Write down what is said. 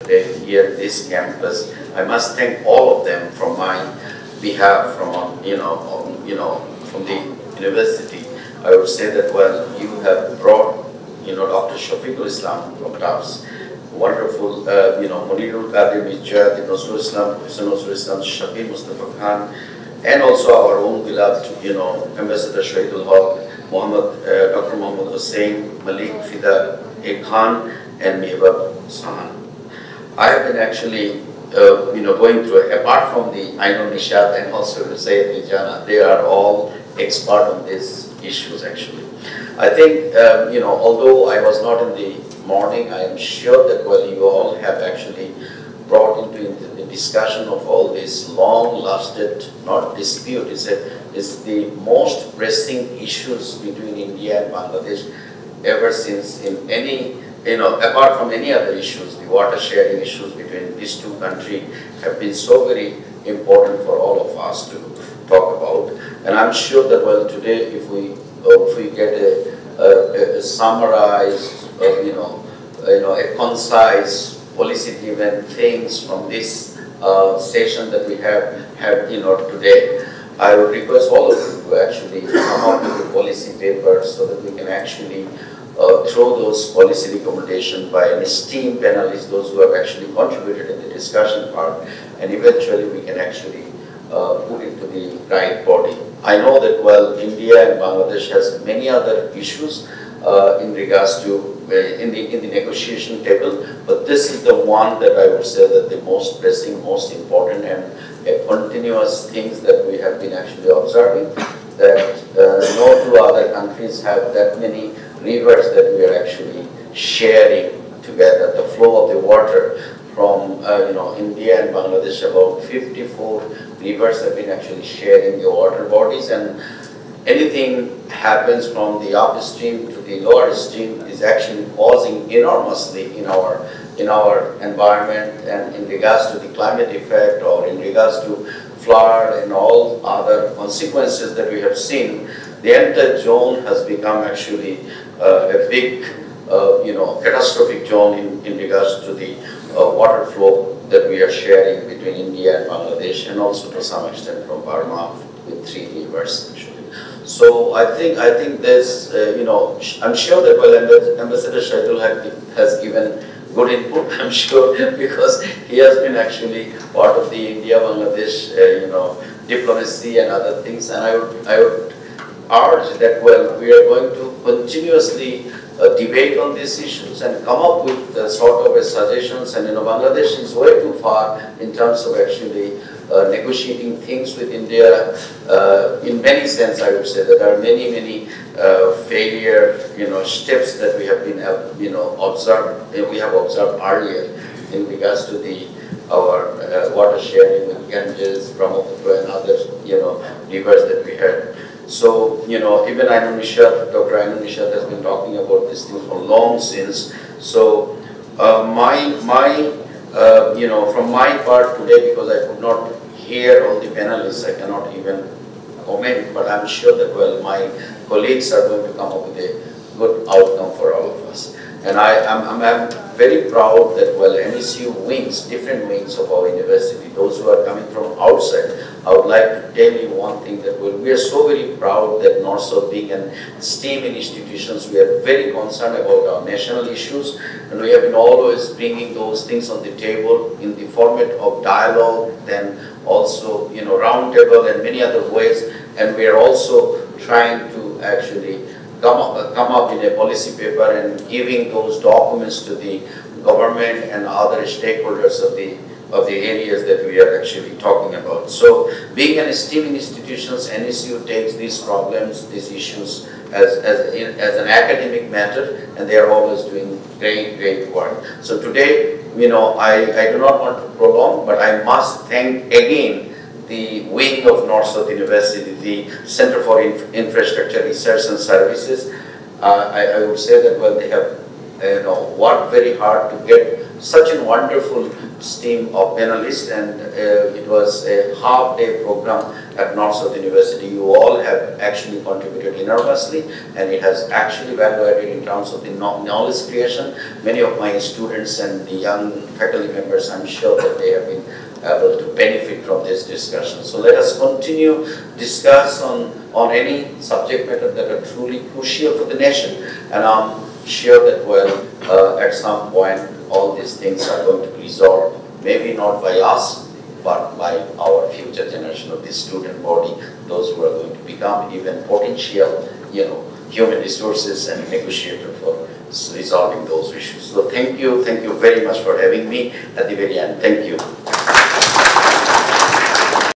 here at this campus. I must thank all of them from my behalf, from from the university. I would say that, well, you have brought, Dr. Shafiqul Islam from Tufts, wonderful, Munirul Qadir Mijat, Nazrul Islam, Hussain Nazrul Islam, Shafi Mustafa Khan, and also our own beloved, Ambassador Shahidul Haq, Dr. Muhammad Hussain, Malik Fida Khan, and Mehbab Sahan. I have been actually, going through, apart from the Ainul Nishat and also the Sayyid Vijana, they are all expert on these issues actually. I think, although I was not in the morning, I am sure that, well, you all have actually brought into the discussion of all these long-lasted, not dispute, is the most pressing issues between India and Bangladesh ever since in any, apart from any other issues, the water sharing issues between these two countries have been so very important for all of us to talk about. And I'm sure that, well, today if we get a summarized, a concise, policy-driven things from this session that we have had, today, I would request all of you to actually come up with a policy paper so that we can actually throw those policy recommendations by an esteemed panelists, those who have actually contributed in the discussion part, and eventually we can actually put it to the right body. I know that, well, India and Bangladesh has many other issues in regards to in the negotiation table, but this is the one that I would say that the most pressing, most important, and a continuous things that we have been actually observing, that no two other countries have that many rivers that we are actually sharing together. The flow of the water from India and Bangladesh, about 54 rivers have been actually sharing the water bodies, and anything happens from the upstream to the lower stream is actually causing enormously in our environment, and in regards to the climate effect or in regards to flood and all other consequences that we have seen. The entire zone has become actually a big catastrophic zone in regards to the water flow that we are sharing between India and Bangladesh, and also to some extent from Burma with 3 rivers actually. So I think there's, I'm sure that, well, Ambassador Shahidul has given good input, I'm sure, because he has been actually part of the India-Bangladesh, diplomacy and other things, and I would urge that, well, we are going to continuously debate on these issues and come up with sort of suggestions, and Bangladesh is way too far in terms of actually negotiating things with India. In many sense, I would say that there are many failure, steps that we have been, we have observed earlier in regards to our water sharing with Ganges, Brahmaputra, and other, rivers that we had. So, even Ainul Nishat, Dr. Ainul Nishat has been talking about this thing for long since. So, from my part today, because I could not hear all the panelists, I cannot even comment, but I'm sure that, well, my colleagues are going to come up with a good outcome for all of us. And I'm very proud that, well, NSU wings, different wings of our university, those who are coming from outside, I would like to tell you one thing, that, well, we are so very proud that North-South being an STEAM institutions, we are very concerned about our national issues, and we have been always bringing those things on the table in the format of dialogue, then also, round table and many other ways, and we are also trying to actually come up in a policy paper and giving those documents to the government and other stakeholders of the areas that we are actually talking about. So, being an STEAM institutions, NSU takes these problems, these issues as an academic matter, and they are always doing great work. So today, I do not want to prolong, but I must thank again the wing of North-South University, the Center for Infrastructure Research and Services. I would say that, well, they have worked very hard to get such a wonderful team of panelists, and it was a half-day program at North-South University. You all have actually contributed enormously, and it has actually value added in terms of the knowledge creation. Many of my students and the young faculty members, I'm sure that they have been able to benefit from this discussion. So let us continue discuss on any subject matter that are truly crucial for the nation, and I'm sure that at some point all these things are going to be resolved, maybe not by us, but by our future generation of the student body, those who are going to become even potential, human resources and negotiator for resolving those issues. So thank you very much for having me at the very end. Thank you.